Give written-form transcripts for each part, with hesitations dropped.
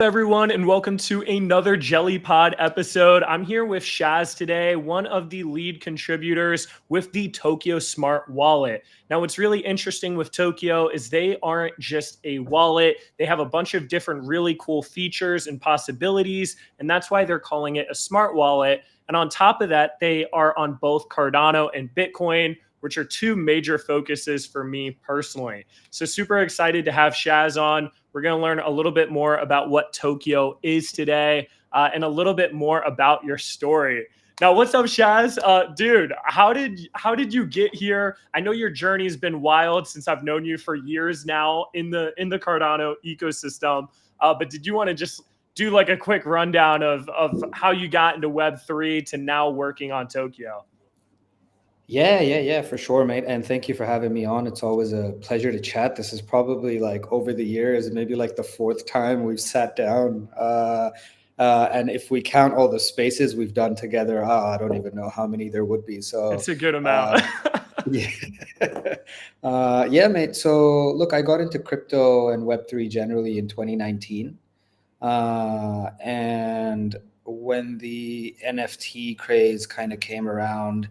Everyone, and welcome to another JellyPod episode. I'm here with Shaz today, one of the lead contributors with the Tokeo Smart Wallet. Now, what's really interesting with Tokeo is they aren't just a wallet, they have a bunch of different really cool features and possibilities, and that's why they're calling it a smart wallet. And on top of that, they are on both Cardano and Bitcoin, which are two major focuses for me personally. So, super excited to have Shaz on. We're going to learn a little bit more about what Tokeo is today and a little bit more about your story. Now, what's up, Shaz? Dude, how did you get here? I know your journey has been wild since I've known you for years now in the Cardano ecosystem. But did you want to just do like a quick rundown of how you got into Web3 to now working on Tokeo? Yeah, for sure, mate. And thank you for having me on. It's always a pleasure to chat. This is probably like over the years, maybe like the fourth time we've sat down. And if we count all the spaces we've done together, I don't even know how many there would be. It's So, a good amount. uh, yeah, yeah, mate. So, look, I got into crypto and Web3 generally in 2019. And when the NFT craze kind of came around,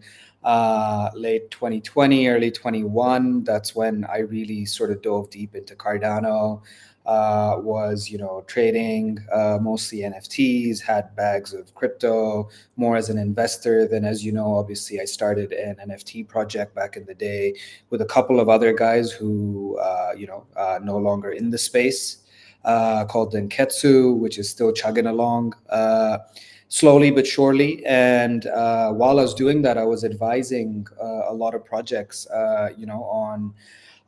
late 2020, early 21, that's when I really sort of dove deep into Cardano. Was trading mostly NFTs, had bags of crypto, more as an investor than as obviously I started an NFT project back in the day with a couple of other guys who no longer in the space, called Denketsu, which is still chugging along slowly but surely. And while I was doing that, I was advising a lot of projects, on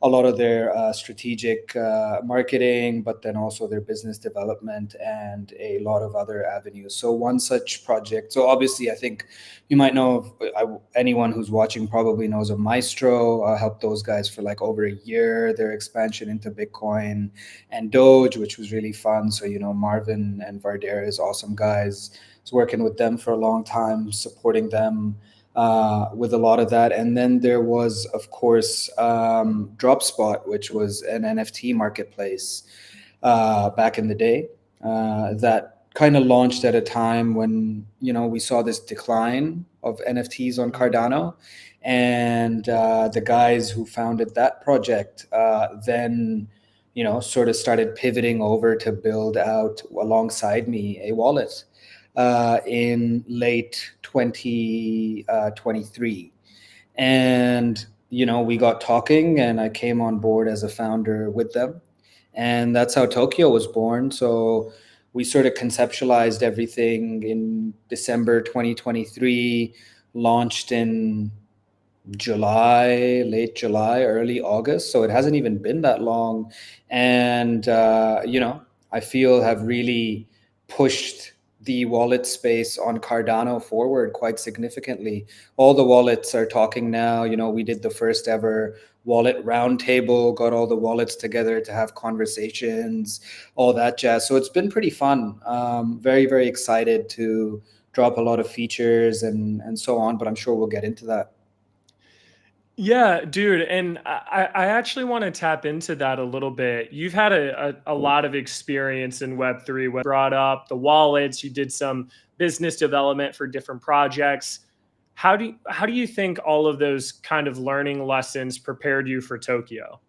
a lot of their strategic marketing, but then also their business development and a lot of other avenues. So one such project. So obviously, I think you might know anyone who's watching probably knows of Maestro. I helped those guys for like over a year. Their expansion into Bitcoin and Doge, which was really fun. So Marvin and Vardera is awesome guys. I was working with them for a long time, supporting them with a lot of that. And then there was, of course, DropSpot, which was an NFT marketplace back in the day, that kind of launched at a time when we saw this decline of NFTs on Cardano, and the guys who founded that project then sort of started pivoting over to build out alongside me a wallet in late 2023. And, we got talking and I came on board as a founder with them. And that's how Tokyo was born. So we sort of conceptualized everything in December 2023, launched in July, late July, early August. So it hasn't even been that long. And, I feel have really pushed the wallet space on Cardano forward quite significantly. All the wallets are talking now. We did the first ever wallet roundtable, got all the wallets together to have conversations, all that jazz. So it's been pretty fun. Very, very excited to drop a lot of features and so on, but I'm sure we'll get into that. Yeah, dude, and I actually want to tap into that a little bit. You've had a lot of experience in Web3, brought up the wallets, you did some business development for different projects. How do you think all of those kind of learning lessons prepared you for Tokyo?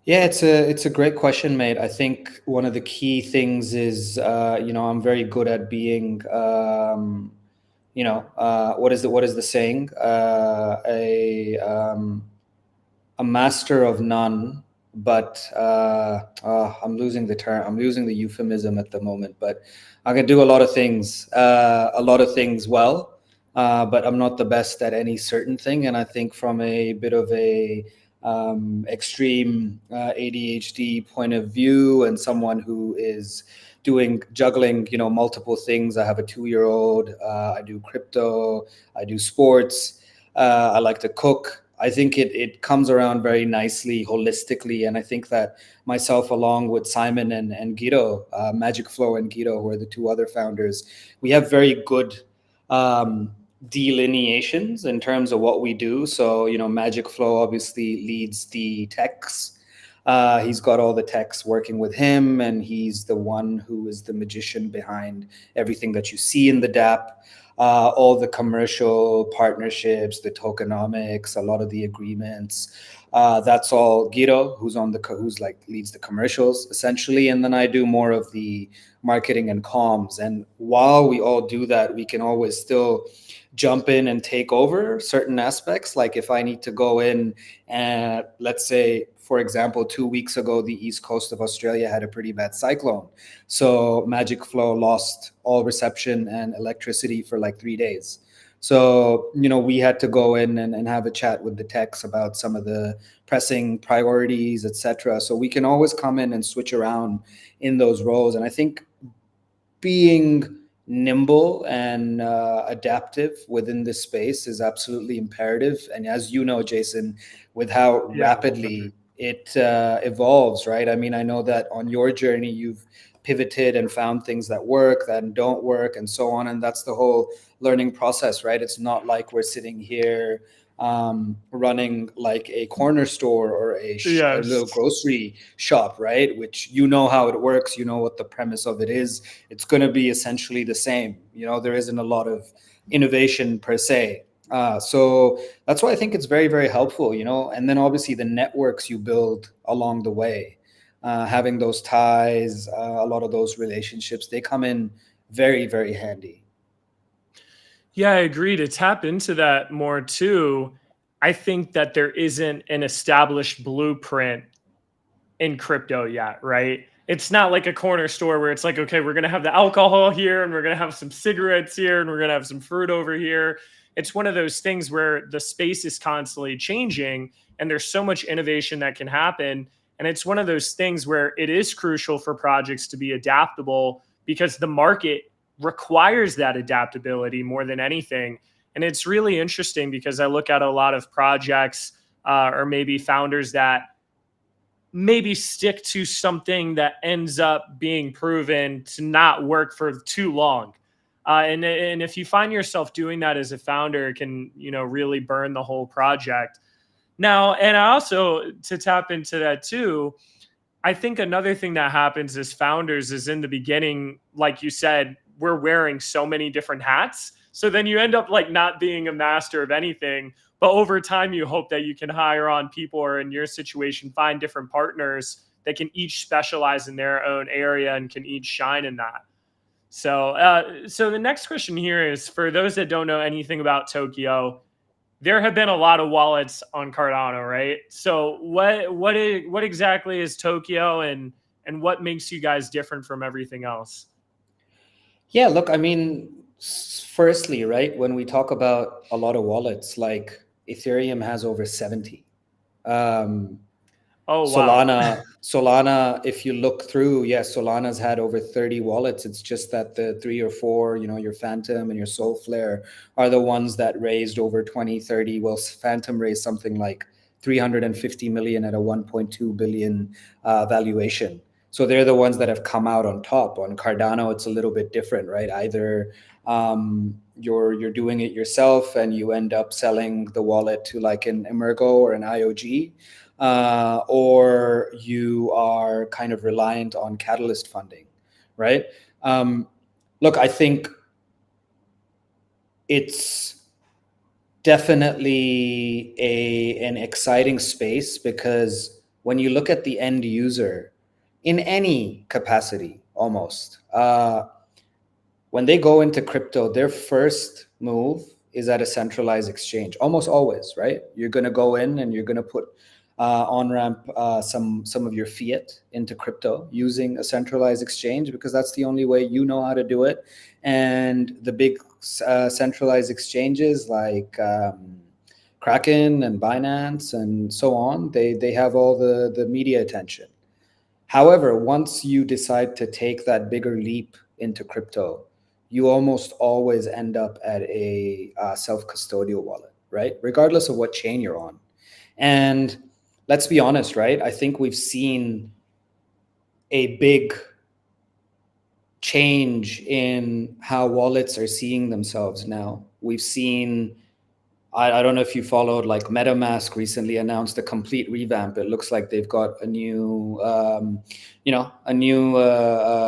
Yeah, it's a great question, mate. I think one of the key things is, I'm very good at being, what is the saying? A master of none, but I'm losing the term. I'm losing the euphemism at the moment. But I can do a lot of things well, but I'm not the best at any certain thing. And I think from a bit of a extreme ADHD point of view, and someone who is doing juggling, multiple things. I have a 2-year-old. I do crypto. I do sports. I like to cook. I think it comes around very nicely, holistically, and I think that myself, along with Simon and Guido, Magic Flow and Guido, who are the two other founders, we have very good um, delineations in terms of what we do. So, Magic Flow obviously leads the techs. He's got all the techs working with him, and he's the one who is the magician behind everything that you see in the DApp. All the commercial partnerships, the tokenomics, a lot of the agreements. That's all Giro, who's like leads the commercials essentially, and then I do more of the marketing and comms. And while we all do that, we can always still jump in and take over certain aspects. Like if I need to go in and let's say, for example, 2 weeks ago, the east coast of Australia had a pretty bad cyclone. So Magic Flow lost all reception and electricity for like 3 days. So, we had to go in and have a chat with the techs about some of the pressing priorities, etc. So we can always come in and switch around in those roles. And I think being nimble and adaptive within this space is absolutely imperative. And as you know, Jason, with how Yeah. rapidly it evolves, right? I mean, I know that on your journey, you've pivoted and found things that work, that don't work, and so on. And that's the whole learning process, right? It's not like we're sitting here running like a corner store or a little Yes. grocery shop, right? Which you know how it works, you know what the premise of it is. It's going to be essentially the same. There isn't a lot of innovation per se. So that's why I think it's very, very helpful, and then obviously the networks you build along the way, having those ties, a lot of those relationships, they come in very, very handy. Yeah, I agree. To tap into that more too, I think that there isn't an established blueprint in crypto yet, right? It's not like a corner store where it's like, okay, we're going to have the alcohol here and we're going to have some cigarettes here and we're going to have some fruit over here. It's one of those things where the space is constantly changing and there's so much innovation that can happen. And it's one of those things where it is crucial for projects to be adaptable because the market requires that adaptability more than anything. And it's really interesting because I look at a lot of projects or maybe founders that maybe stick to something that ends up being proven to not work for too long. And if you find yourself doing that as a founder, it can really burn the whole project. Now, and I also to tap into that too, I think another thing that happens as founders is in the beginning, like you said, we're wearing so many different hats. So then you end up like not being a master of anything. But over time, you hope that you can hire on people or in your situation, find different partners that can each specialize in their own area and can each shine in that. So the next question here is for those that don't know anything about Tokyo, there have been a lot of wallets on Cardano, right? So what exactly is Tokyo and what makes you guys different from everything else? Yeah, look, I mean, firstly, right, when we talk about a lot of wallets, like Ethereum has over 70. Um, Oh wow. Solana, if you look through, yes, Solana's had over 30 wallets. It's just that the three or four, your Phantom and your Soulflare are the ones that raised over 20, 30. Well, Phantom raised something like 350 million at a 1.2 billion valuation. So they're the ones that have come out on top. On Cardano, it's a little bit different, right? Either you're doing it yourself and you end up selling the wallet to like an Emergo or an IOG, or you are kind of reliant on catalyst funding, right? Look, I think it's definitely an exciting space because when you look at the end user in any capacity, almost, when they go into crypto, their first move is at a centralized exchange, almost always, right? You're going to go in and you're going to put on ramp some of your fiat into crypto using a centralized exchange because that's the only way you know how to do it. And the big centralized exchanges like Kraken and Binance and so on, they have all the media attention. However, once you decide to take that bigger leap into crypto, you almost always end up at a self-custodial wallet, right? Regardless of what chain you're on. And let's be honest, right? I think we've seen a big change in how wallets are seeing themselves now. We've seen I don't know if you followed, like MetaMask recently announced a complete revamp. It looks like they've got a new,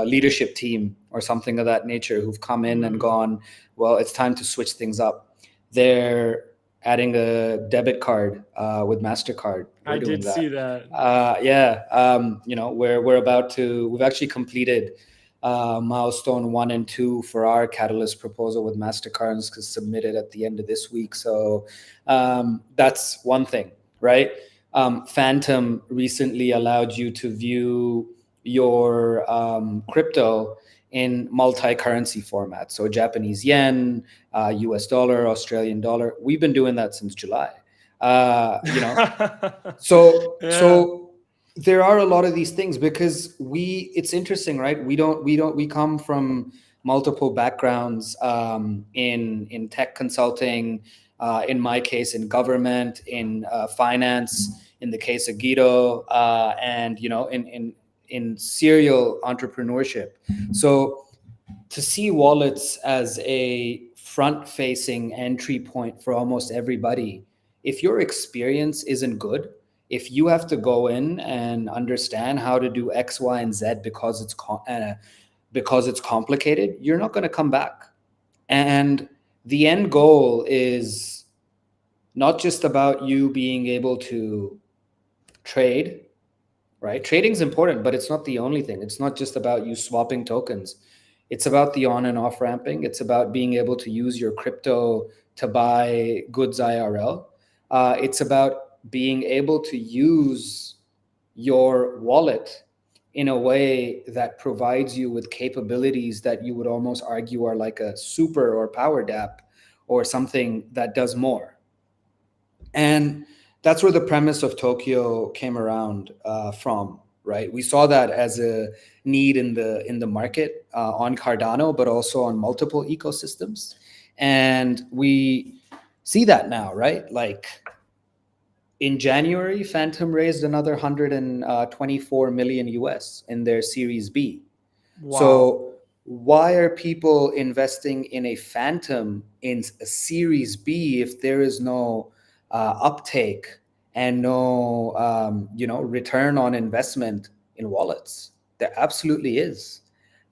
leadership team or something of that nature who've come in and gone, well, it's time to switch things up. They're adding a debit card with MasterCard. We're I doing did see that. that. We've actually completed milestone 1 and 2 for our Catalyst proposal with MasterCard, submitted at the end of this week. So that's one thing, right? Phantom recently allowed you to view your crypto in multi-currency format. So Japanese yen, US dollar, Australian dollar. We've been doing that since July. You know, so Yeah. so there are a lot of these things because it's interesting, right? We come from multiple backgrounds in tech consulting, in my case in government, in finance, in the case of Guido, and in serial entrepreneurship. So to see wallets as a front facing entry point for almost everybody, if your experience isn't good, if you have to go in and understand how to do X, Y, and Z because it's complicated, you're not going to come back. And the end goal is not just about you being able to trade, right? Trading's important, but it's not the only thing. It's not just about you swapping tokens. It's about the on and off ramping. It's about being able to use your crypto to buy goods IRL. It's about being able to use your wallet in a way that provides you with capabilities that you would almost argue are like a super or power dApp or something that does more. And that's where the premise of Tokeo came around from, right? We saw that as a need in the market on Cardano, but also on multiple ecosystems, and we see that now, right? Like in January, Phantom raised another 124 million US in their Series B. Wow. So why are people investing in a Phantom in a Series B if there is no uptake and no return on investment in wallets? There absolutely is.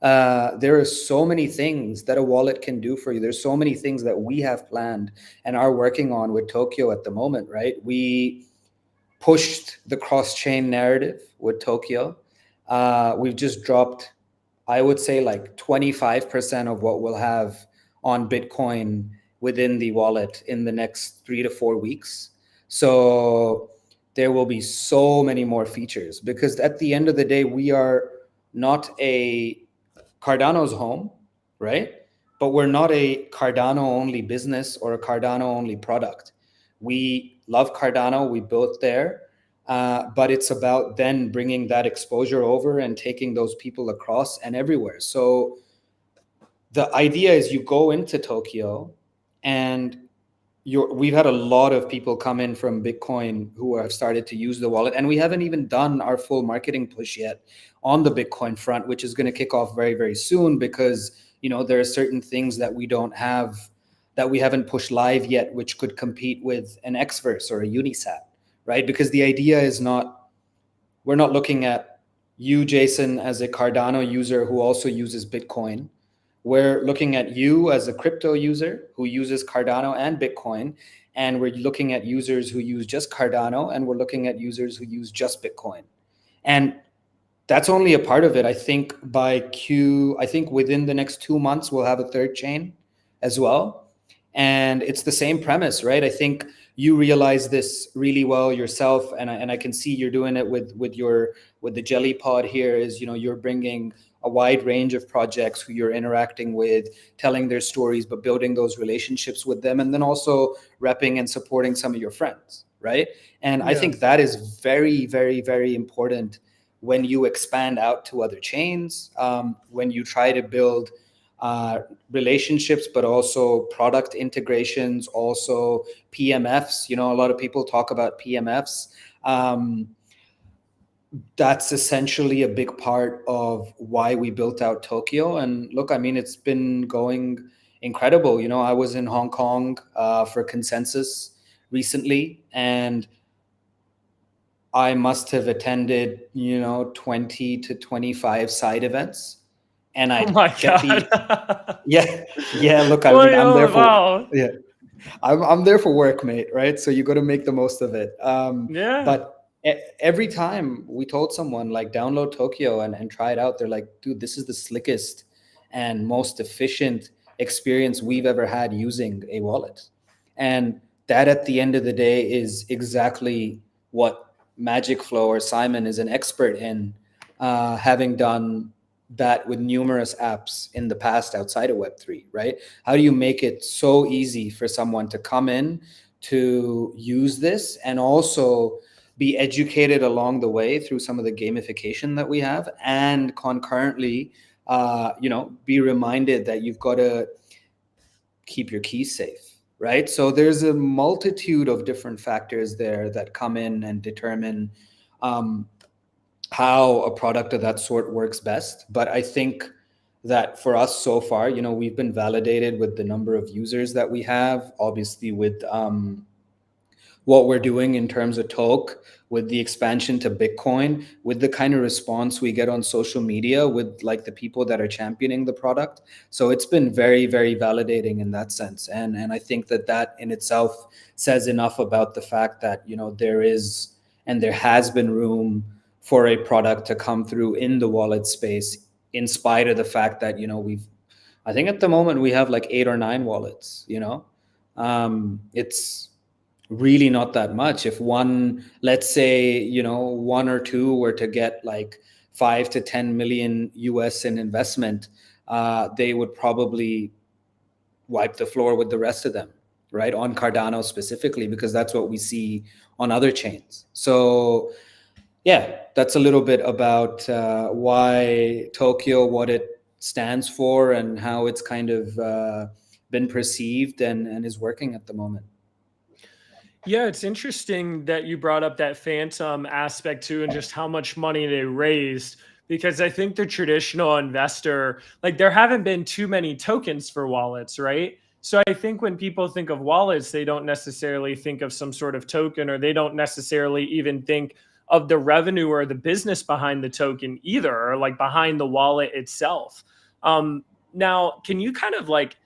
There are so many things that a wallet can do for you. There's so many things that we have planned and are working on with Tokeo at the moment, right? We pushed the cross-chain narrative with Tokeo. We've just dropped, I would say, like 25% of what we'll have on Bitcoin within the wallet in the next 3 to 4 weeks. So there will be so many more features because at the end of the day, we are not a Cardano's home, right? But we're not a Cardano only business or a Cardano only product. We love Cardano, we built there, but it's about then bringing that exposure over and taking those people across and everywhere. So the idea is you go into Tokyo and we've had a lot of people come in from Bitcoin who have started to use the wallet, and we haven't even done our full marketing push yet on the Bitcoin front, which is going to kick off very, very soon because there are certain things that we don't have, that we haven't pushed live yet, which could compete with an Xverse or a Unisat, right? Because the idea is we're not looking at you, Jason, as a Cardano user who also uses Bitcoin. We're looking at you as a crypto user who uses Cardano and Bitcoin, and we're looking at users who use just Cardano, and we're looking at users who use just Bitcoin. And that's only a part of it. I think within the next 2 months, we'll have a third chain as well. And it's the same premise, right? I think you realize this really well yourself, and I can see you're doing it with the JellyPod here. Is you're bringing a wide range of projects who you're interacting with, telling their stories, but building those relationships with them, and then also repping and supporting some of your friends, right? And I think that is very, very, very important when you expand out to other chains, when you try to build relationships, but also product integrations, also PMFs. A lot of people talk about PMFs. That's essentially a big part of why we built out Tokeo. And look, I mean, it's been going incredible. I was in Hong Kong for Consensus recently, and I must have attended, 20 to 25 side events. And Oh I'd my get the, god. yeah, yeah, look, I mean, Boy, I'm there oh for, wow. yeah, I'm there for work, mate, right? So you got to make the most of it. Yeah. But every time we told someone, like, download Tokyo and try it out, they're like, dude, this is the slickest and most efficient experience we've ever had using a wallet. And that, at the end of the day, is exactly what Magic Flow or Simon is an expert in, having done that with numerous apps in the past outside of Web3, right? How do you make it so easy for someone to come in, to use this, and also be educated along the way through some of the gamification that we have, and concurrently, be reminded that you've got to keep your keys safe, right? So there's a multitude of different factors there that come in and determine um, how a product of that sort works best. But I think that for us so far, we've been validated with the number of users that we have, obviously with what we're doing in terms of Toke, with the expansion to Bitcoin, with the kind of response we get on social media with, like, the people that are championing the product. So it's been very, very validating in that sense. And I think that in itself says enough about the fact that, there is and there has been room for a product to come through in the wallet space, in spite of the fact that, I think at the moment we have like 8 or 9 wallets. It's really not that much. If one, let's say, 1 or 2 were to get like 5 to 10 million US in investment, they would probably wipe the floor with the rest of them, right? On Cardano specifically, because that's what we see on other chains. So yeah, that's a little bit about why Tokyo, what it stands for, and how it's kind of been perceived and is working at the moment. Yeah, it's interesting that you brought up that phantom aspect too, and just how much money they raised. Because I think the traditional investor, like, there haven't been too many tokens for wallets, right? So I think when people think of wallets, they don't necessarily think of some sort of token, or they don't necessarily even think of the revenue or the business behind the token either, or like behind the wallet itself. Now, can you kind of like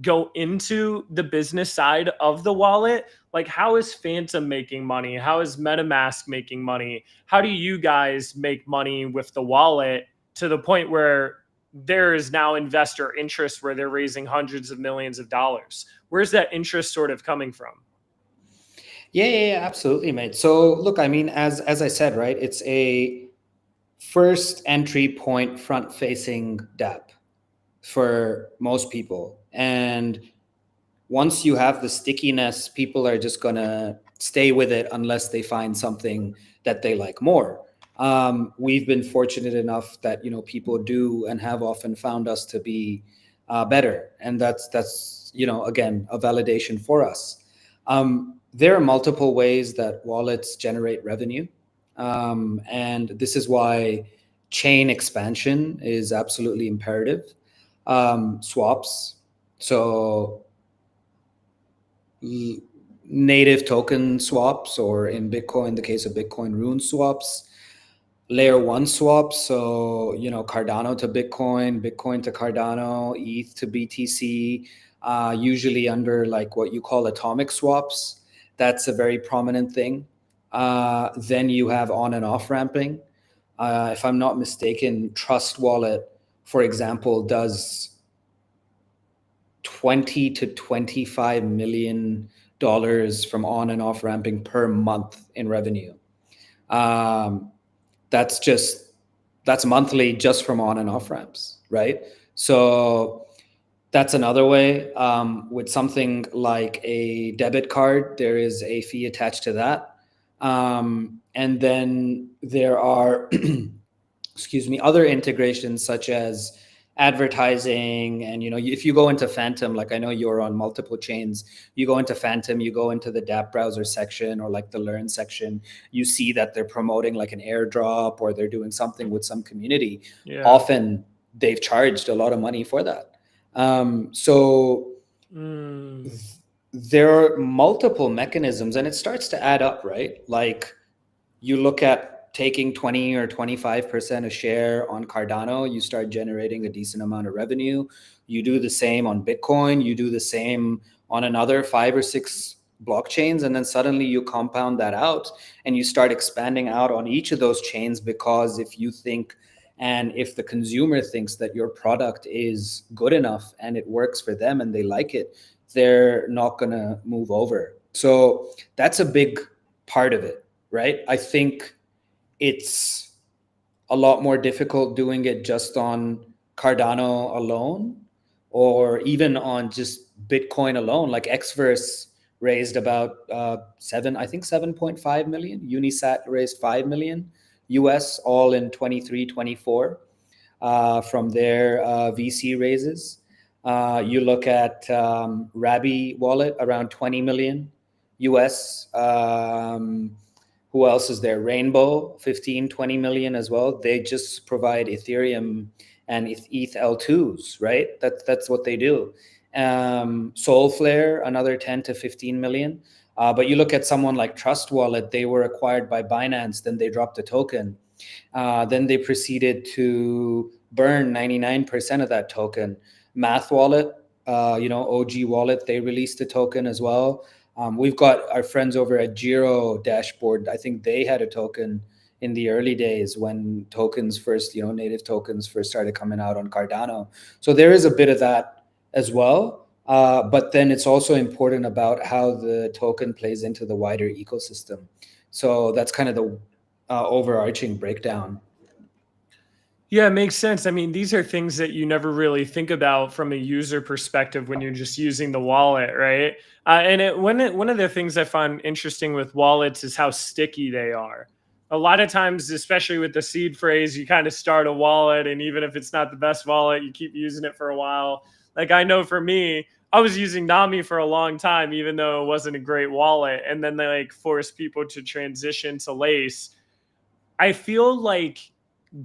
go into the business side of the wallet? Like, how is Phantom making money? How is MetaMask making money? How do you guys make money with the wallet to the point where there is now investor interest, where they're raising hundreds of millions of dollars? Where's that interest sort of coming from? Yeah, absolutely, mate. So look, I mean, as I said, right, it's a first entry point, front facing dApp for most people. And once you have the stickiness, people are just going to stay with it unless they find something that they like more. We've been fortunate enough that, people do and have often found us to be better, and that's again, a validation for us. There are multiple ways that wallets generate revenue, and this is why chain expansion is absolutely imperative. Swaps, so native token swaps, or in Bitcoin, the case of Bitcoin, rune swaps, layer one swaps. So, Cardano to Bitcoin, Bitcoin to Cardano, ETH to BTC, usually under like what you call atomic swaps. That's a very prominent thing. Then you have on and off ramping. If I'm not mistaken, Trust Wallet, for example, does 20 to 25 million dollars from on and off ramping per month in revenue. Um, that's just that's monthly just from on and off ramps, right? So that's another way. With something like a debit card, there is a fee attached to that, and then there are excuse me, other integrations such as advertising. And if you go into Phantom, like, I know you're on multiple chains, you go into Phantom, you go into the dApp browser section, or like the learn section, you see that they're promoting like an airdrop, or they're doing something with some community. Yeah. Often they've charged a lot of money for that. So Mm. There are multiple mechanisms, and it starts to add up, right? Like, you look at taking 20 or 25% a share on Cardano, you start generating a decent amount of revenue. You do the same on Bitcoin, you do the same on another 5 or 6 blockchains, and then suddenly you compound that out and you start expanding out on each of those chains, because if you think and if the consumer thinks that your product is good enough and it works for them and they like it, they're not going to move over. So that's a big part of it, right? I think it's a lot more difficult doing it just on Cardano alone, or even on just Bitcoin alone. Like Xverse raised about 7.5 million. Unisat raised 5 million US, all in 23, 24 from their VC raises. You look at Rabi Wallet, around 20 million US. Who else is there? Rainbow, 15, 20 million as well. They just provide Ethereum and ETH L2s, right? That's what they do. Soulflare, another 10 to 15 million. But you look at someone like Trust Wallet, they were acquired by Binance, then they dropped a token. Then they proceeded to burn 99% of that token. Math Wallet, OG Wallet, they released a token as well. We've got our friends over at Giro Dashboard. I think they had a token in the early days when tokens first, native tokens first started coming out on Cardano. So there is a bit of that as well. But then it's also important about how the token plays into the wider ecosystem. So that's kind of the overarching breakdown. Yeah, it makes sense. I mean, these are things that you never really think about from a user perspective when you're just using the wallet, right? One of the things I find interesting with wallets is how sticky they are. A lot of times, especially with the seed phrase, you kind of start a wallet, and even if it's not the best wallet, you keep using it for a while. Like, I know for me, I was using Nami for a long time, even though it wasn't a great wallet, and then they like force people to transition to Lace. I feel like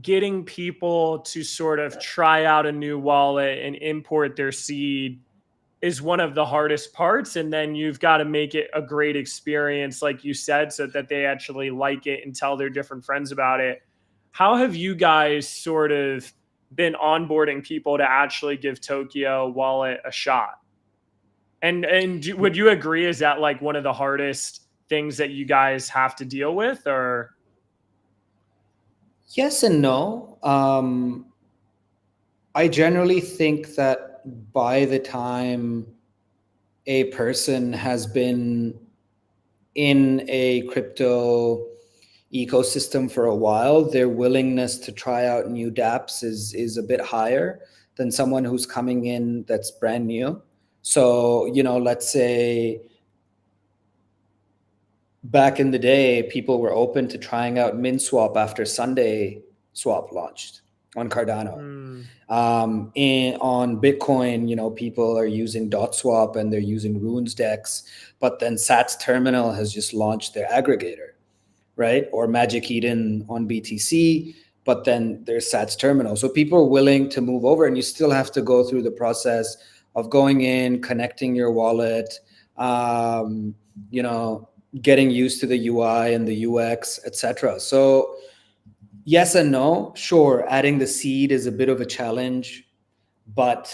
getting people to sort of try out a new wallet and import their seed is one of the hardest parts. And then you've got to make it a great experience, like you said, so that they actually like it and tell their different friends about it. How have you guys sort of been onboarding people to actually give Tokeo wallet a shot? And would you agree, is that like one of the hardest things that you guys have to deal with, or? Yes and no. I generally think that by the time a person has been in a crypto ecosystem for a while, their willingness to try out new dApps is a bit higher than someone who's coming in that's brand new. So, let's say back in the day, people were open to trying out MinSwap after Sunday Swap launched on Cardano. Hmm. On Bitcoin, people are using DotSwap and they're using Runes DEX, but then Sats Terminal has just launched their aggregator, right? Or Magic Eden on BTC, but then there's Sats Terminal. So people are willing to move over, and you still have to go through the process of going in, connecting your wallet, um, getting used to the UI and the UX, etc. So yes and no. Sure, adding the seed is a bit of a challenge, but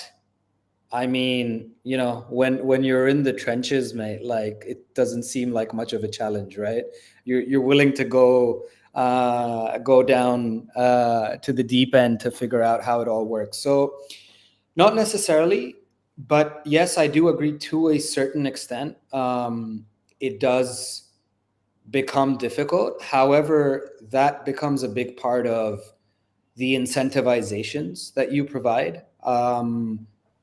I mean, when you're in the trenches, mate, like, it doesn't seem like much of a challenge, right? You're willing to go down to the deep end to figure out how it all works. So not necessarily, but yes, I do agree to a certain extent. It does become difficult. However, that becomes a big part of the incentivizations that you provide,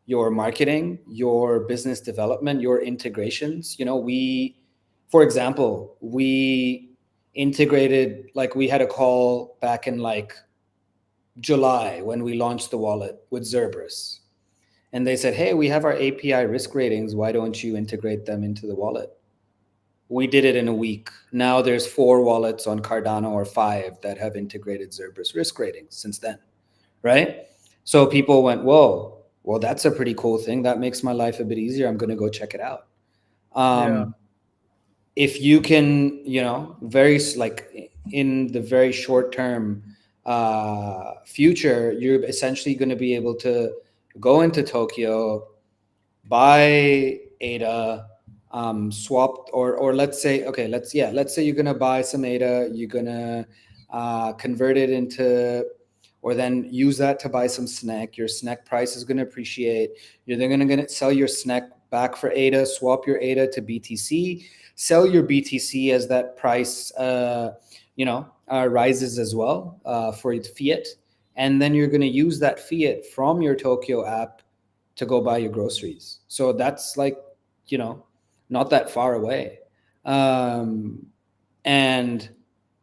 your marketing, your business development, your integrations. For example, we integrated, like, we had a call back in like July when we launched the wallet with Zerberus. And they said, hey, we have our API risk ratings. Why don't you integrate them into the wallet? We did it in a week. Now there's 4 wallets on Cardano, or 5, that have integrated Zerberus risk ratings since then, right? So people went, whoa, well, that's a pretty cool thing. That makes my life a bit easier. I'm going to go check it out. Yeah. If you can, very like in the very short term future, you're essentially going to be able to go into Tokyo, buy ADA, swap, or let's say, okay, let's say you're gonna buy some ADA, you're gonna convert it into, or then use that to buy some snack. Your snack price is gonna appreciate. You're then gonna sell your snack back for ADA, swap your ADA to BTC, sell your BTC as that price, rises as well for fiat, and then you're gonna use that fiat from your Tokyo app to go buy your groceries. So that's like, you know, not that far away. Um, and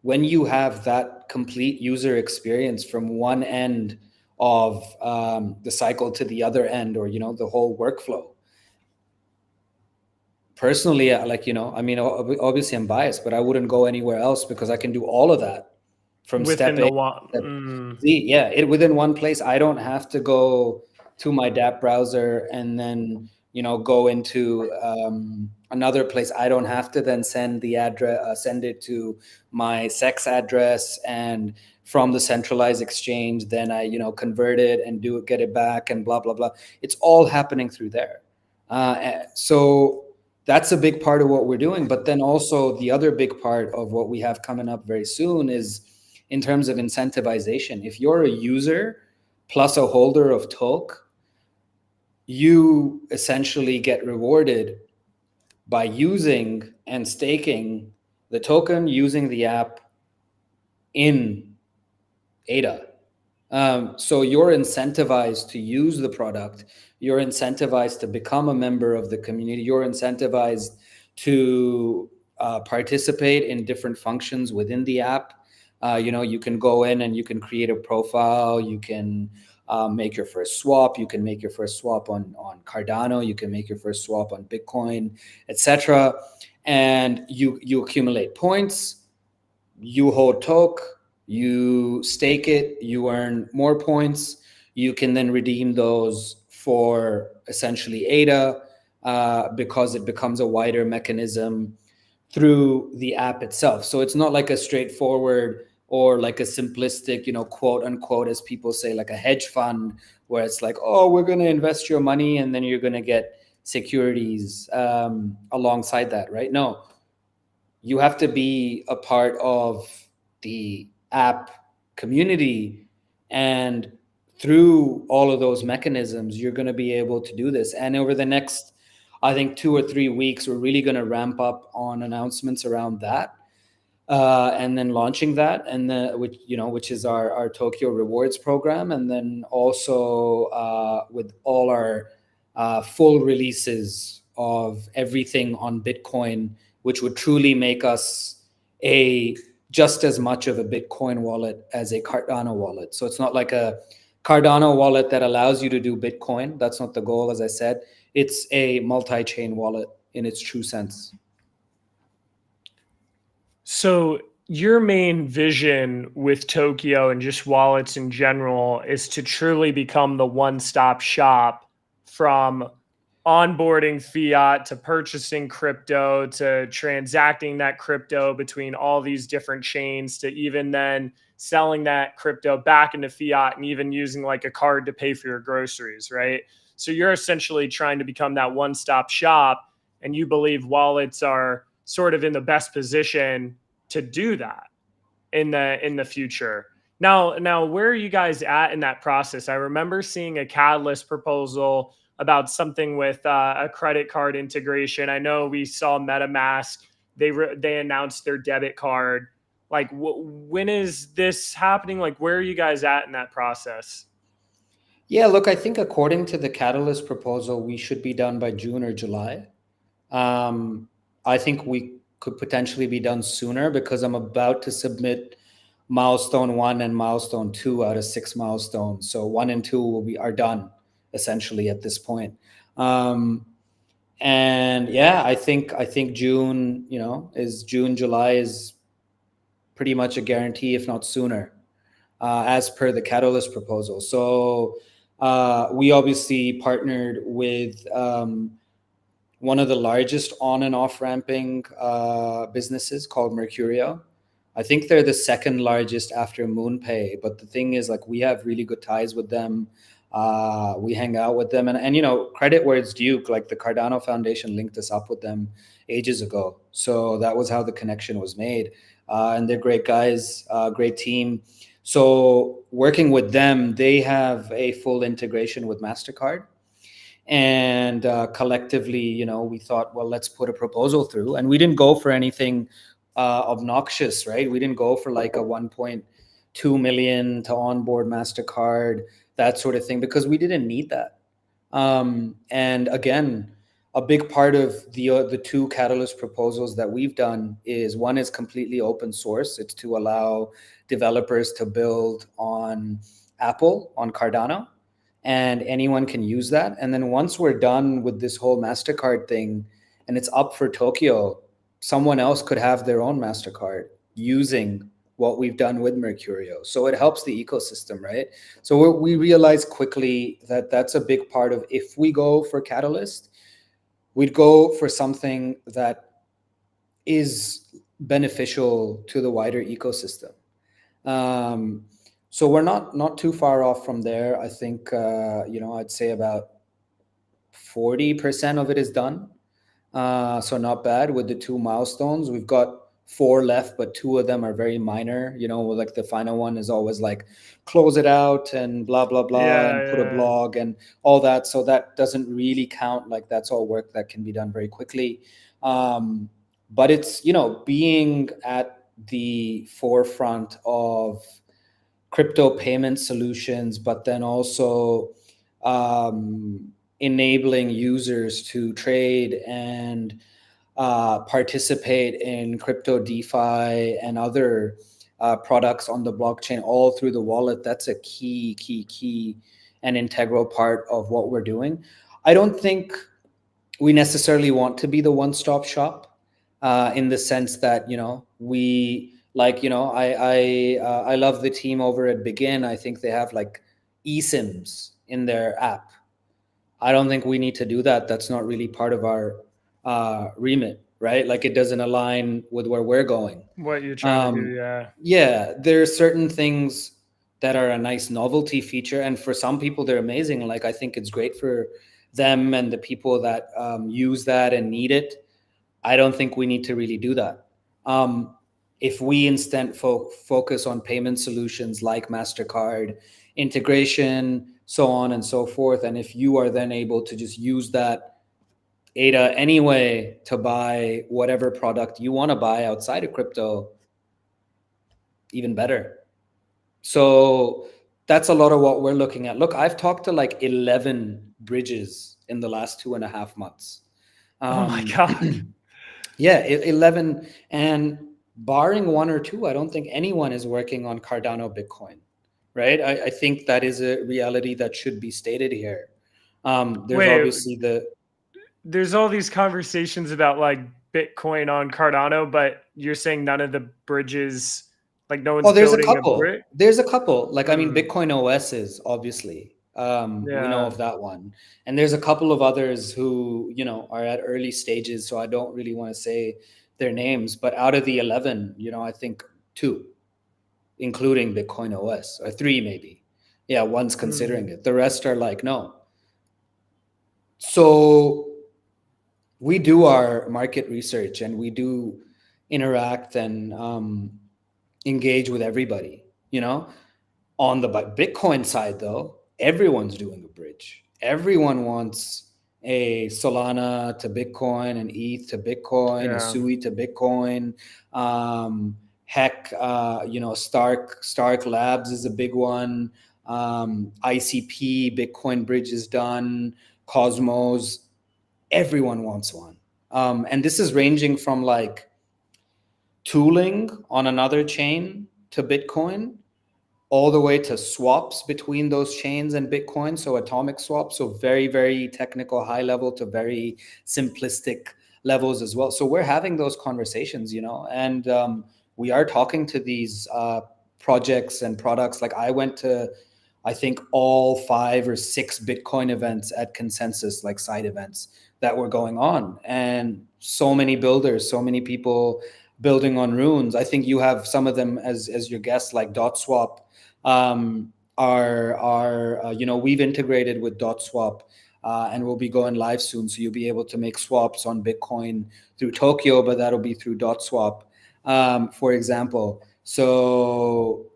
when you have that complete user experience from one end of the cycle to the other end, or, the whole workflow, personally, I mean, obviously I'm biased, but I wouldn't go anywhere else because I can do all of that from Within step the A, one. step Z. Yeah, it within one place. I don't have to go to my DApp browser and then, go into another place. I don't have to then send the address, send it to my sex address, and from the centralized exchange, then I, convert it and get it back, and blah blah blah. It's all happening through there. So that's a big part of what we're doing. But then also the other big part of what we have coming up very soon is in terms of incentivization. If you're a user plus a holder of Toke, you essentially get rewarded by using and staking the token, using the app in ADA. So you're incentivized to use the product. You're incentivized to become a member of the community. You're incentivized to participate in different functions within the app. You can go in and you can create a profile. You can make your first swap. You can make your first swap on Cardano. You can make your first swap on Bitcoin, etc. And you accumulate points. You hold Toke, you stake it, you earn more points. You can then redeem those for essentially ADA, because it becomes a wider mechanism through the app itself. So it's not like a straightforward or like a simplistic, quote unquote, as people say, like a hedge fund, where it's like, oh, we're going to invest your money and then you're going to get securities alongside that, right? No, you have to be a part of the app community, and through all of those mechanisms you're going to be able to do this. And over the next, I think, 2 or 3 weeks, we're really going to ramp up on announcements around that, and then launching that, and which is our Tokyo rewards program, and then also with all our full releases of everything on Bitcoin, which would truly make us a just as much of a Bitcoin wallet as a Cardano wallet. So it's not like a Cardano wallet that allows you to do Bitcoin. That's not the goal, as I said. It's a multi-chain wallet in its true sense. So your main vision with Tokyo and just wallets in general is to truly become the one-stop shop, from onboarding fiat to purchasing crypto to transacting that crypto between all these different chains, to even then selling that crypto back into fiat and even using like a card to pay for your groceries, right? So you're essentially trying to become that one-stop shop, and you believe wallets are sort of in the best position to do that in the future. Now, where are you guys at in that process? I remember seeing a Catalyst proposal about something with a credit card integration. I know we saw MetaMask. They announced their debit card. Like, when is this happening? Like, where are you guys at in that process? Yeah, look, I think according to the Catalyst proposal, we should be done by June or July. I think we could potentially be done sooner because I'm about to submit milestone 1 and milestone 2 out of 6 milestones. So 1 and 2 are done essentially at this point. And yeah, I think June, July is pretty much a guarantee, if not sooner, as per the Catalyst proposal. So We obviously partnered with one of the largest on and off ramping businesses called Mercurio. I think they're the second largest after MoonPay. But the thing is, like, we have really good ties with them. We hang out with them, and credit where it's due. Like the Cardano Foundation linked us up with them ages ago, so that was how the connection was made. And they're great guys, great team. So working with them, they have a full integration with Mastercard, and collectively, we thought, well, let's put a proposal through, and we didn't go for anything obnoxious, right? We didn't go for like a 1.2 million to onboard Mastercard, that sort of thing, because we didn't need that. And again, a big part of the two Catalyst proposals that we've done is, one is completely open source. It's to allow developers to build on Apple, on Cardano, and anyone can use that. And then once we're done with this whole Mastercard thing and it's up for Tokyo, someone else could have their own Mastercard using what we've done with Mercurio. So it helps the ecosystem, right? So we realized quickly that that's a big part of, if we go for Catalyst, we'd go for something that is beneficial to the wider ecosystem. So we're not too far off from there. I think I'd say about 40% of it is done. So not bad with the two milestones. We've got four left, but two of them are very minor. Like the final one is always like close it out and blah blah blah Yeah, and put a yeah. blog and all that. So that doesn't really count. Like that's all work that can be done very quickly. But it's being at the forefront of crypto payment solutions, but then also enabling users to trade and participate in crypto DeFi and other products on the blockchain all through the wallet. That's a key and integral part of what we're doing. I don't think we necessarily want to be the one-stop shop, in the sense that we like I love the team over at Begin. I think they have like eSIMs in their app. I don't think we need to do that. That's not really part of our remit, right? Like it doesn't align with where we're going. What you're trying to do, Um, yeah. yeah, there are certain things that are a nice novelty feature, and for some people they're amazing. Like I think it's great for them and the people that use that and need it. I don't think we need to really do that. Um, if we instead focus on payment solutions like Mastercard integration, so on and so forth, and if you are then able to just use that ADA anyway to buy whatever product you want to buy outside of crypto, even better. So that's a lot of what we're looking at. Look, I've talked to like 11 bridges in the last 2.5 months. Oh my God. Yeah, 11. And barring one or two, I don't think anyone is working on Cardano Bitcoin, right? I think that is a reality that should be stated here. There's Wait, obviously there's all these conversations about like Bitcoin on Cardano, but you're saying none of the bridges, like no one's oh, there's a building a couple. brick? There's a couple. Like, I mean, Hmm. Bitcoin OS is obviously, we know Yeah. of that one. And there's a couple of others who, are at early stages. So I don't really want to say their names, but out of the 11, I think two, including Bitcoin OS, or three maybe. Yeah, one's considering Hmm. it. The rest are like, no. So we do our market research and we do interact and engage with everybody, On the Bitcoin side, though, everyone's doing a bridge. Everyone wants a Solana to Bitcoin, an ETH to Bitcoin, a Yeah. SUI to Bitcoin. Heck, Stark Labs is a big one. ICP, Bitcoin Bridge is done. Cosmos, everyone wants one. And this is ranging from like tooling on another chain to Bitcoin, all the way to swaps between those chains and Bitcoin. So atomic swaps, so very, very technical, high level to very simplistic levels as well. So we're having those conversations, and we are talking to these projects and products. Like I went to I think all 5 or 6 Bitcoin events at Consensus, like side events that were going on, and so many builders, so many people building on runes. I think you have some of them as your guests, like DotSwap. We've integrated with DotSwap, and we'll be going live soon. So you'll be able to make swaps on Bitcoin through Tokyo, but that'll be through DotSwap, for example. So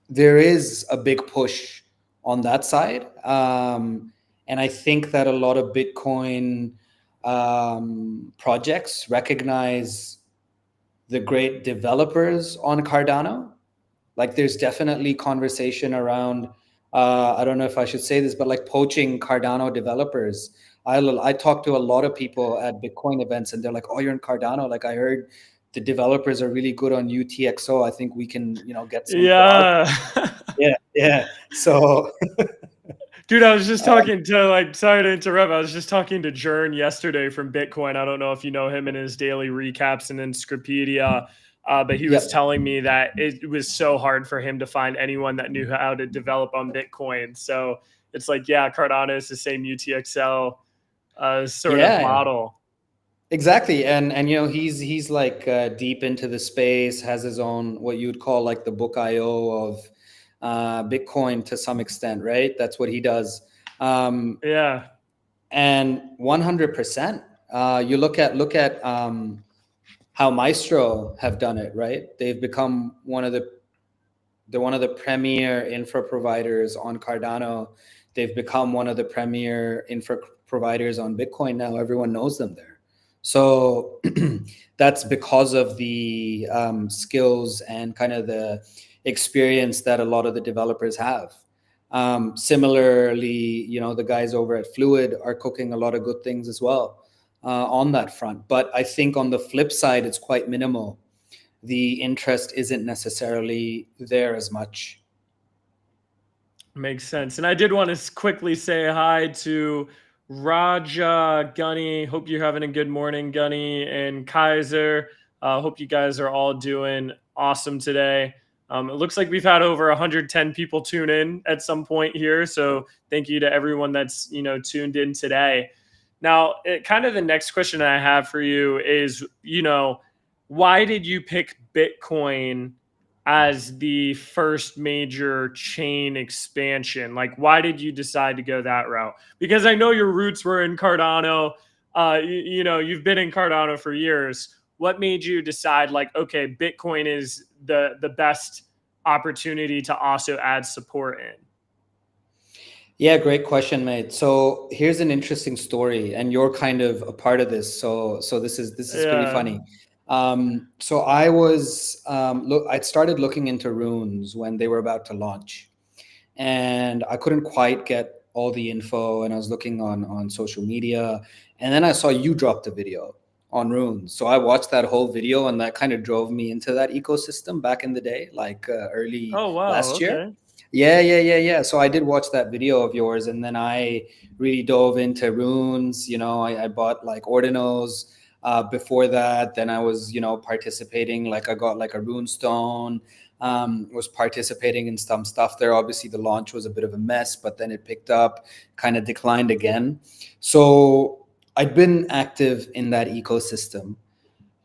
there is a big push on that side. And I think that a lot of Bitcoin projects recognize the great developers on Cardano. Like there's definitely conversation around, I don't know if I should say this, but like poaching Cardano developers. I talk to a lot of people at Bitcoin events and they're like, oh, you're in Cardano. Like I heard the developers are really good on UTXO. I think we can, get some for our. Yeah. Yeah, yeah. So Dude, I was just talking to sorry to interrupt. I was just talking to Jern yesterday from Bitcoin. I don't know if you know him in his daily recaps and Inscripedia, but he was yep. telling me that it was so hard for him to find anyone that knew how to develop on Bitcoin. So it's like, yeah, Cardano is the same UTXL sort of Yeah, model. exactly. And he's like deep into the space, has his own what you would call like the book IO of Bitcoin to some extent, right? That's what he does. Yeah. And 100%, you look at how Maestro have done it, right? They've become they're one of the premier infra providers on Cardano. They've become one of the premier infra providers on Bitcoin now. Everyone knows them there. So that's because of the skills and kind of the experience that a lot of the developers have. Similarly, the guys over at Fluid are cooking a lot of good things as well on that front. But I think on the flip side, it's quite minimal. The interest isn't necessarily there as much. Makes sense. And I did want to quickly say hi to Raja, Gunny. Hope you're having a good morning, Gunny, and Kaiser. Hope you guys are all doing awesome today. It looks like we've had over 110 people tune in at some point here. So thank you to everyone that's tuned in today. Now, kind of the next question I have for you is, why did you pick Bitcoin as the first major chain expansion? Like, why did you decide to go that route? Because I know your roots were in Cardano. You've been in Cardano for years. What made you decide, like, okay, Bitcoin is the best opportunity to also add support in? Yeah, great question, mate. So here's an interesting story, and you're kind of a part of this. So this is pretty Yeah. funny. So I was I'd started looking into runes when they were about to launch, and I couldn't quite get all the info. And I was looking on social media, and then I saw you dropped a video on runes. So I watched that whole video, and that kind of drove me into that ecosystem back in the day, like early Oh, wow. last year. Okay. Yeah. So I did watch that video of yours, and then I really dove into runes. I bought like ordinals before that. Then I was, participating. Like I got like a rune stone. Was participating in some stuff there. Obviously, the launch was a bit of a mess, but then it picked up, kind of declined again. So I'd been active in that ecosystem.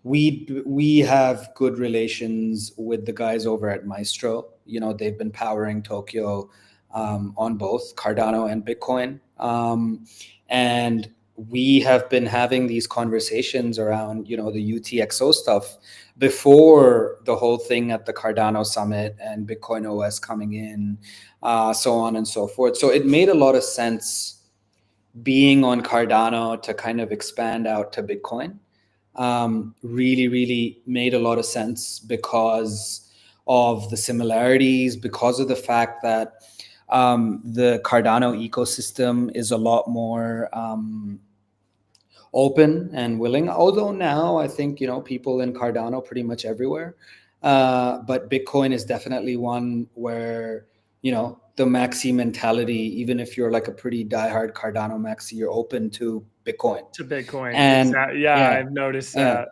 We have good relations with the guys over at Maestro. They've been powering Tokyo on both Cardano and Bitcoin. And we have been having these conversations around, the UTXO stuff before the whole thing at the Cardano summit and Bitcoin OS coming in, so on and so forth. So it made a lot of sense being on Cardano to kind of expand out to Bitcoin. Really, really made a lot of sense because of the similarities, because of the fact that the Cardano ecosystem is a lot more open and willing. Although now I think, people in Cardano pretty much everywhere. But Bitcoin is definitely one where, the maxi mentality, even if you're like a pretty diehard Cardano maxi, you're open to Bitcoin. To Bitcoin. And Exactly. Yeah, yeah, I've noticed yeah. that.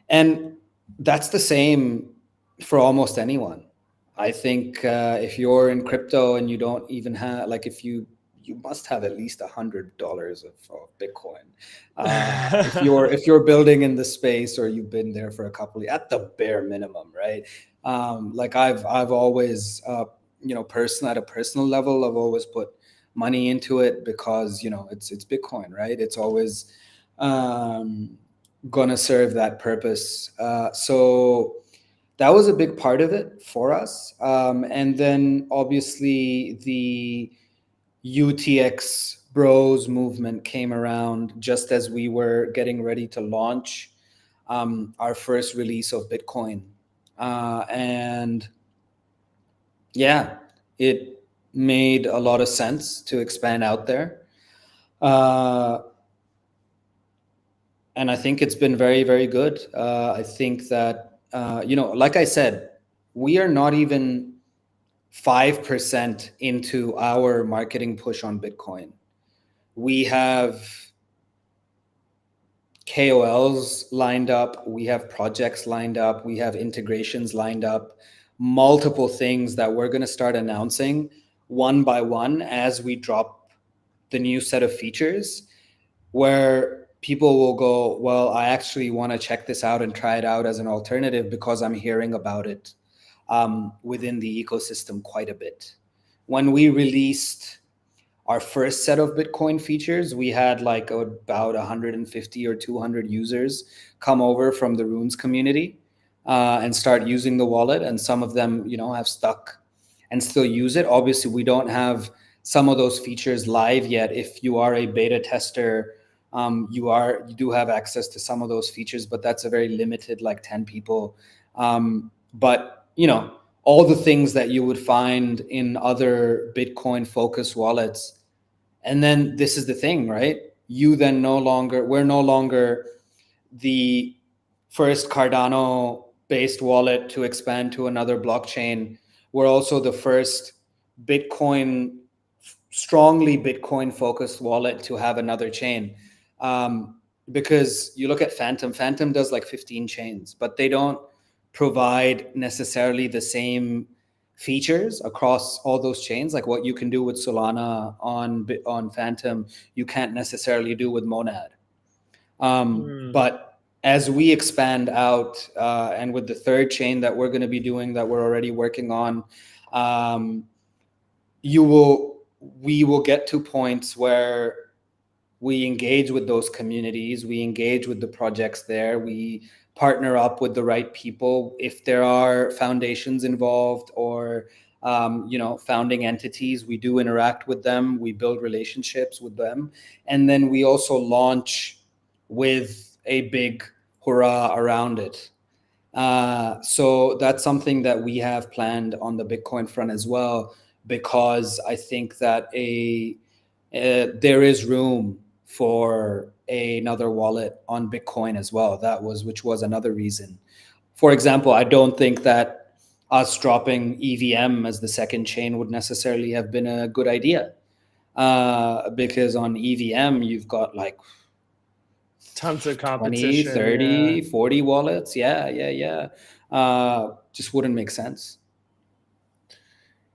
And that's the same for almost anyone. I think if you're in crypto and you don't even have, like, if you must have at least $100 of Bitcoin. If you're building in the space, or you've been there for a couple of, at the bare minimum, right? Like I've always at a personal level, I've always put money into it, because it's Bitcoin, right? It's always um, gonna serve that purpose. So that was a big part of it for us. And then obviously the UTX Bros movement came around just as we were getting ready to launch our first release of Bitcoin. And yeah, it made a lot of sense to expand out there. Uh, and I think it's been very, very good. I think that, like I said, we are not even 5% into our marketing push on Bitcoin. We have KOLs lined up, we have projects lined up, we have integrations lined up, multiple things that we're going to start announcing one by one as we drop the new set of features, where people will go, well, I actually want to check this out and try it out as an alternative, because I'm hearing about it within the ecosystem quite a bit. When we released our first set of Bitcoin features, we had like about 150 or 200 users come over from the Runes community and start using the wallet. And some of them, have stuck and still use it. Obviously, we don't have some of those features live yet. If you are a beta tester, you do have access to some of those features, but that's a very limited, like 10 people. But all the things that you would find in other Bitcoin focused wallets. And then this is the thing, right? We're no longer the first Cardano based wallet to expand to another blockchain. We're also the first strongly Bitcoin focused wallet to have another chain. Because you look at Phantom does like 15 chains, but they don't provide necessarily the same features across all those chains. Like what you can do with Solana on Phantom, you can't necessarily do with Monad. But as we expand out, and with the third chain that we're going to be doing, that we're already working on, we will get to points where we engage with those communities, we engage with the projects there, we partner up with the right people. If there are foundations involved, or founding entities, we do interact with them, we build relationships with them, and then we also launch with a big hurrah around it. So that's something that we have planned on the Bitcoin front as well, because I think that there is room for another wallet on Bitcoin as well. Which was another reason. For example, I don't think that us dropping EVM as the second chain would necessarily have been a good idea, because on EVM you've got like Tons of 20, competition. 30, Yeah. 40 wallets. Yeah. Just wouldn't make sense.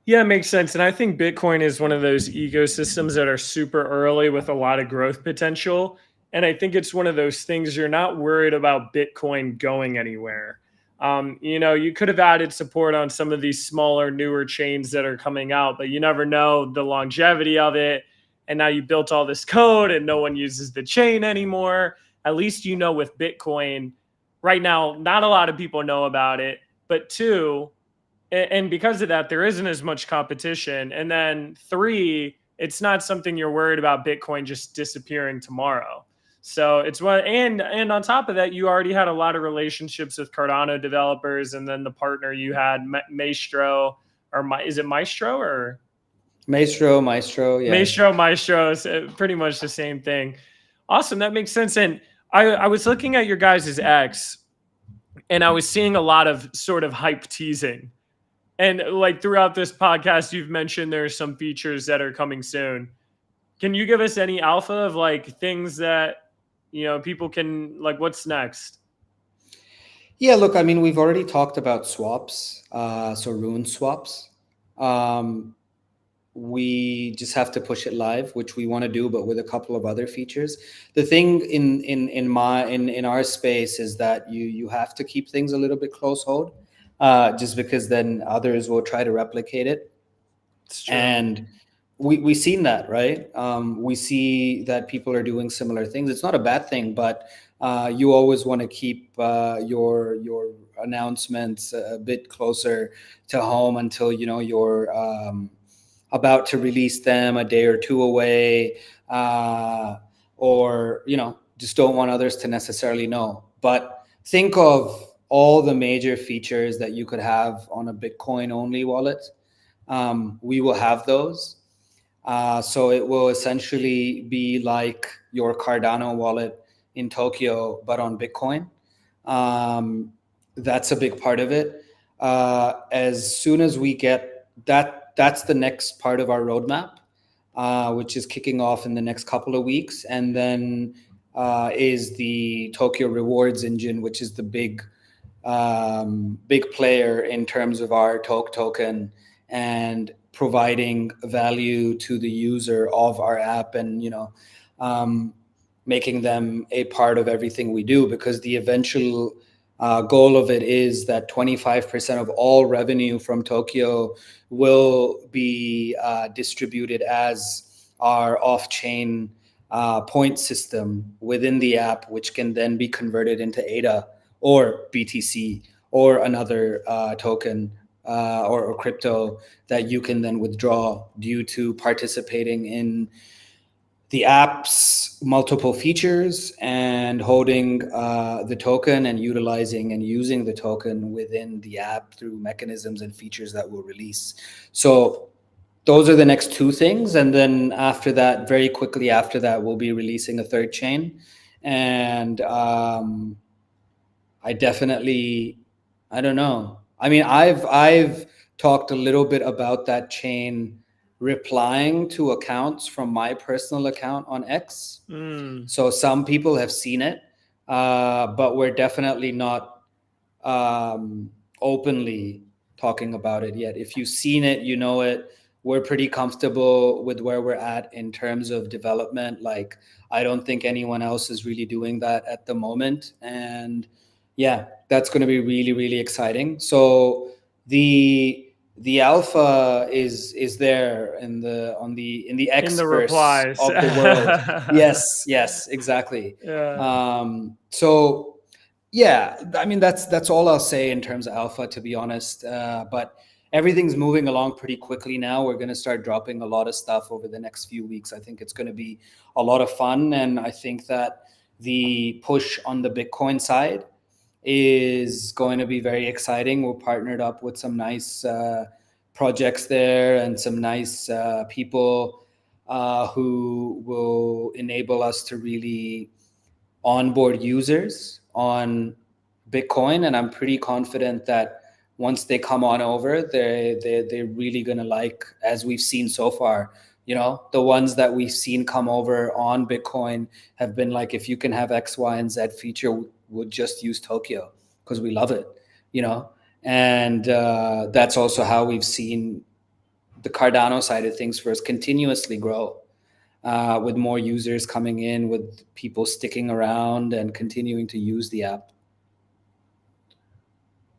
Yeah, it makes sense. And I think Bitcoin is one of those ecosystems that are super early with a lot of growth potential. And I think it's one of those things you're not worried about Bitcoin going anywhere. You could have added support on some of these smaller, newer chains that are coming out, but you never know the longevity of it. And now you built all this code and no one uses the chain anymore. At least with Bitcoin right now, not a lot of people know about it. But two, and because of that, there isn't as much competition. And then three, it's not something you're worried about Bitcoin just disappearing tomorrow. So it's what, and on top of that, you already had a lot of relationships with Cardano developers, and then the partner you had, Maestro, is it Maestro or Maestro, yeah. Maestro is pretty much the same thing. Awesome, that makes sense. And I was looking at your guys' X, and I was seeing a lot of sort of hype teasing. And like throughout this podcast, you've mentioned there's some features that are coming soon. Can you give us any alpha of like things that people can like? What's next? Yeah, look, I mean, we've already talked about swaps, so rune swaps. Um, we just have to push it live, which we want to do, but with a couple of other features. The thing in our space is that you have to keep things a little bit close hold, just because then others will try to replicate it. It's true. And we've seen that, right? We see that people are doing similar things. It's not a bad thing, but you always want to keep your announcements a bit closer to home until you're about to release them a day or two away, or just don't want others to necessarily know. But think of all the major features that you could have on a Bitcoin only wallet. We will have those. So it will essentially be like your Cardano wallet in Tokyo, but on Bitcoin. Um, that's a big part of it. As soon as we get that, that's the next part of our roadmap, which is kicking off in the next couple of weeks. And then is the Tokyo rewards engine, which is the big player in terms of our token and providing value to the user of our app, and um, making them a part of everything we do, because the eventual goal of it is that 25% of all revenue from Tokyo will be distributed as our off-chain point system within the app, which can then be converted into ADA or BTC or another token or crypto that you can then withdraw due to participating in the app's multiple features and holding the token and utilizing and using the token within the app through mechanisms and features that we'll release. So those are the next two things. And then after that, very quickly after that, we'll be releasing a third chain. And I definitely, I don't know. I mean, I've talked a little bit about that chain replying to accounts from my personal account on X. Mm. So some people have seen it, but we're definitely not um, openly talking about it yet. If you've seen it, you know it. We're pretty comfortable with where we're at in terms of development. Like, I don't think anyone else is really doing that at the moment. And yeah, that's going to be really, really exciting. So the alpha is there in the In the Xverse replies. of the world. Yes, yes, exactly. Yeah. So yeah, I mean that's all I'll say in terms of alpha, to be honest. But everything's moving along pretty quickly now. We're going to start dropping a lot of stuff over the next few weeks. I think it's going to be a lot of fun, and I think that the push on the Bitcoin side is going to be very exciting. We're partnered up with some nice projects there and some nice people who will enable us to really onboard users on Bitcoin, and I'm pretty confident that once they come on over, they're really gonna like, as we've seen so far. The ones that we've seen come over on Bitcoin have been like, if you can have X, Y, and Z feature, we'll just use Tokyo because we love it. You know, and that's also how we've seen the Cardano side of things for us continuously grow, with more users coming in, with people sticking around and continuing to use the app.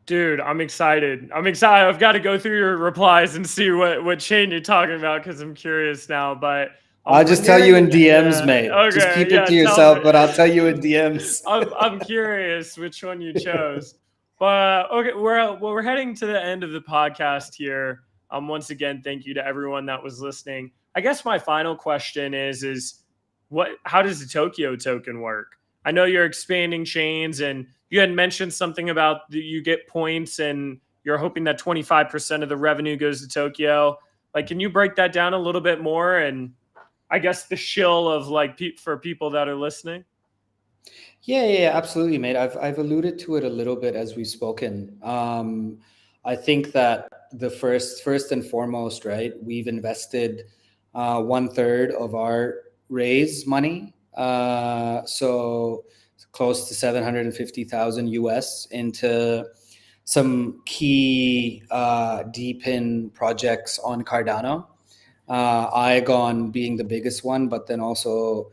Dude, I'm excited. I'm excited. I've got to go through your replies and see what chain you're talking about because I'm curious now. But I'll we're just tell you nearing in the DMs, yeah. mate. Just Okay, keep it yeah. to Tell me. yourself, but I'll tell you in DMs. I'm curious which one you chose. But okay, we're heading to the end of the podcast here. Once again, thank you to everyone that was listening. I guess my final question is how does the Tokyo token work? I know you're expanding chains, and you had mentioned something about you get points, and you're hoping that 25% of the revenue goes to Tokyo. Like, can you break that down a little bit more? And I guess the shill of like for people that are listening. Yeah, absolutely, mate. I've alluded to it a little bit as we've spoken. I think that the first and foremost, right? We've invested 1/3 of our raise money. So close to 750,000 US into some key deep-in projects on Cardano. Igon being the biggest one, but then also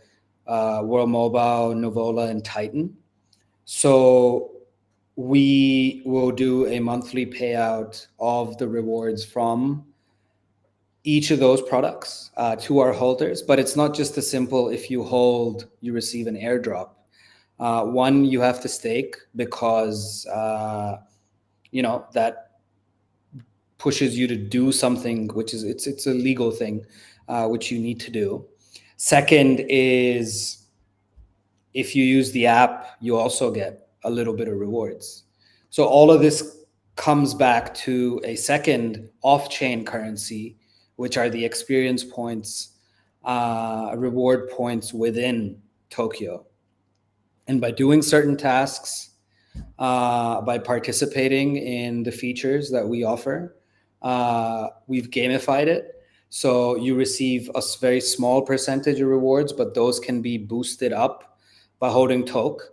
World Mobile, Novola, and Titan. So we will do a monthly payout of the rewards from each of those products to our holders. But it's not just a simple, if you hold, you receive an airdrop. One, you have to stake because, that pushes you to do something, which is, it's a legal thing, which you need to do. Second is, if you use the app, you also get a little bit of rewards. So all of this comes back to a second off-chain currency, which are the experience points, reward points within Tokyo. And by doing certain tasks, by participating in the features that we offer, we've gamified it. So you receive a very small percentage of rewards, but those can be boosted up by holding Toke.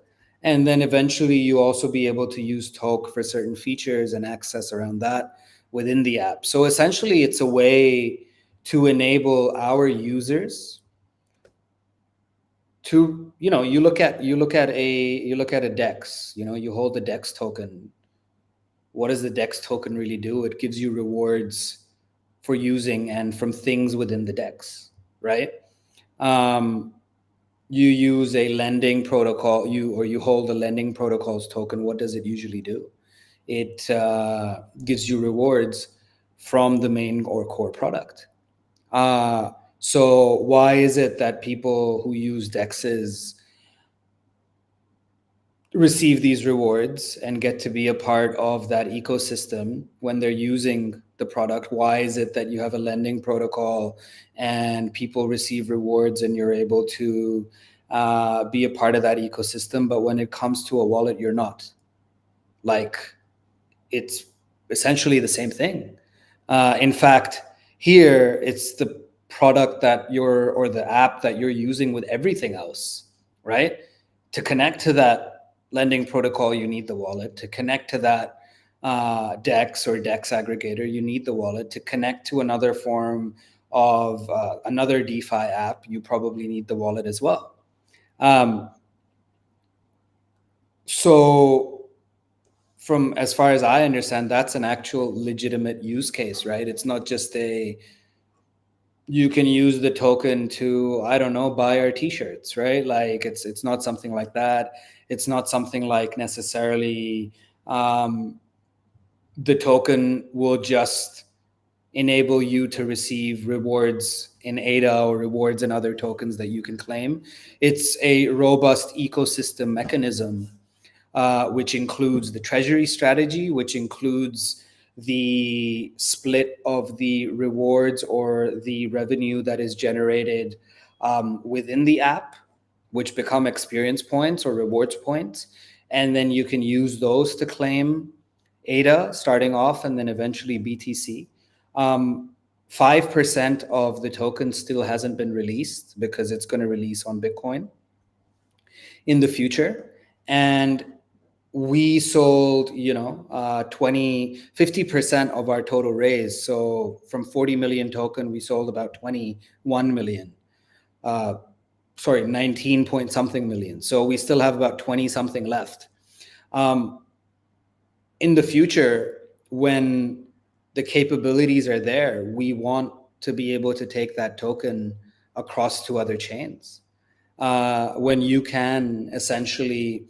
And then eventually you also be able to use Toke for certain features and access around that within the app. So essentially it's a way to enable our users to, you look at a DEX, you hold the DEX token. What does the DEX token really do? It gives you rewards for using and from things within the DEX, right? You use a lending protocol, you hold a lending protocols token. What does it usually do? It gives you rewards from the main or core product. So why is it that people who use DEXs receive these rewards and get to be a part of that ecosystem when they're using the product? Why is it that you have a lending protocol and people receive rewards and you're able to be a part of that ecosystem, but when it comes to a wallet, you're not? Like, it's essentially the same thing. In fact, here it's the product or the app that you're using with everything else, right? To connect to that lending protocol, you need the wallet. To connect to that DEX or DEX aggregator, you need the wallet. To connect to another form of another DeFi app, you probably need the wallet as well. So from as far as I understand, that's an actual legitimate use case, right? It's not just you can use the token to, I don't know, buy our t-shirts, right? Like it's not something like that. It's not something like necessarily the token will just enable you to receive rewards in ADA or rewards in other tokens that you can claim. It's a robust ecosystem mechanism, which includes the treasury strategy, which includes the split of the rewards or the revenue that is generated within the app, which become experience points or rewards points. And then you can use those to claim ADA starting off and then eventually BTC. 5% of the token still hasn't been released because it's going to release on Bitcoin in the future. And we sold, 50% of our total raise. So from 40 million token, we sold about 21 million. 19 point something million. So we still have about 20 something left. In the future, when the capabilities are there, we want to be able to take that token across to other chains. When you can essentially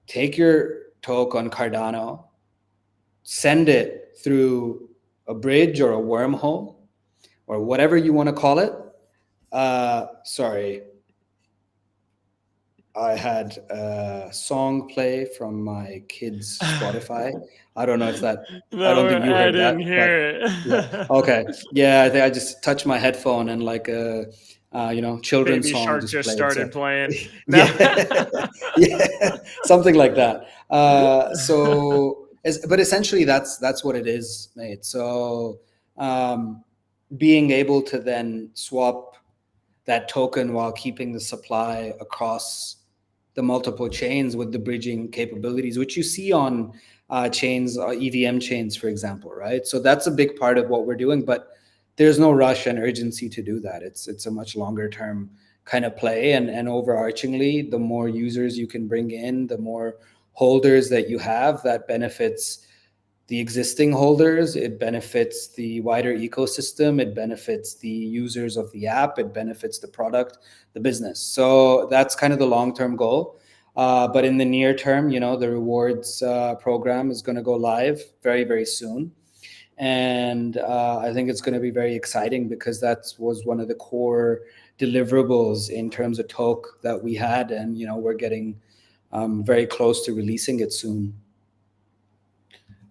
take your token on Cardano, send it through a bridge or a wormhole or whatever you want to call it. Sorry, I had a song play from my kids' Spotify. I don't know if that, I don't think you I heard that, didn't but hear yeah. it. Okay. Yeah, I think I just touched my headphone and like a, children's Baby song Shark just just played. So started playing. No. yeah, yeah, something like that. But essentially that's what it is, mate. So being able to then swap that token while keeping the supply across the multiple chains with the bridging capabilities, which you see on chains, EVM chains, for example, right? So that's a big part of what we're doing, but there's no rush and urgency to do that. It's a much longer term kind of play, and overarchingly, the more users you can bring in, the more holders that you have, that benefits the existing holders, it benefits the wider ecosystem, it benefits the users of the app, it benefits the product, the business. So that's kind of the long-term goal. But in the near term, the rewards program is going to go live very, very soon. And I think it's going to be very exciting because that was one of the core deliverables in terms of Toke that we had. And, we're getting very close to releasing it soon.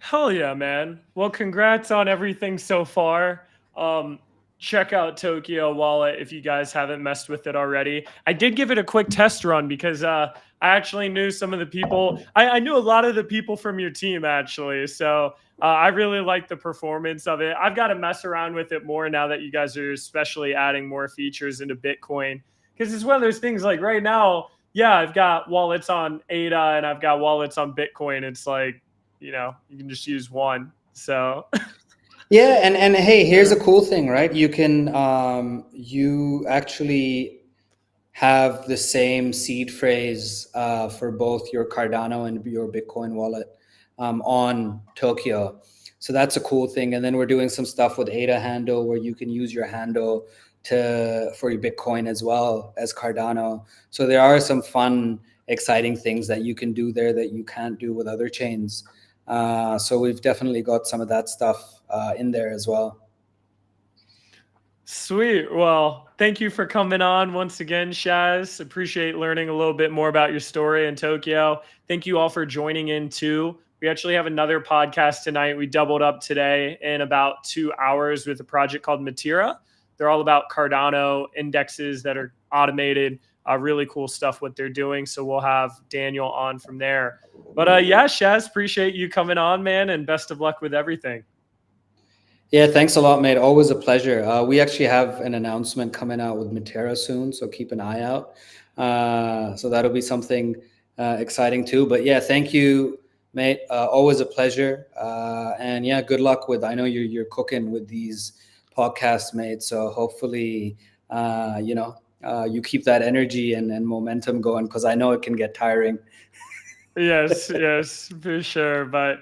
Hell yeah, man. Well, congrats on everything so far. Um, Check out Tokyo Wallet if you guys haven't messed with it already. I did give it a quick test run because I actually knew some of the people. I knew a lot of the people from your team actually. So I really like the performance of it. I've got to mess around with it more now that you guys are especially adding more features into Bitcoin. Because it's one of those things like right now, yeah, I've got wallets on ADA and I've got wallets on Bitcoin. It's like, you can just use one. So Yeah, and hey, here's a cool thing, right? You actually have the same seed phrase for both your Cardano and your Bitcoin wallet on Tokyo. So that's a cool thing. And then we're doing some stuff with ADA handle where you can use your handle for your Bitcoin as well as Cardano. So there are some fun, exciting things that you can do there that you can't do with other chains. So we've definitely got some of that stuff in there as well. sweet. Well, thank you for coming on once again, Shaz. Appreciate learning a little bit more about your story in Tokyo. Thank you all for joining in too. We actually have another podcast tonight. We doubled up today in about 2 hours with a project called Matira. They're all about Cardano indexes that are automated. Really cool stuff what they're doing. So we'll have Daniel on from there. But yeah, Shaz, appreciate you coming on, man, and best of luck with everything. Yeah, thanks a lot, mate. Always a pleasure. We actually have an announcement coming out with Matera soon, so keep an eye out. So that'll be something exciting too. But yeah, thank you, mate. Always a pleasure. And yeah, good luck with. I know you're cooking with these podcasts, mate. So hopefully, you keep that energy and momentum going because I know it can get tiring. Yes, yes, for sure. But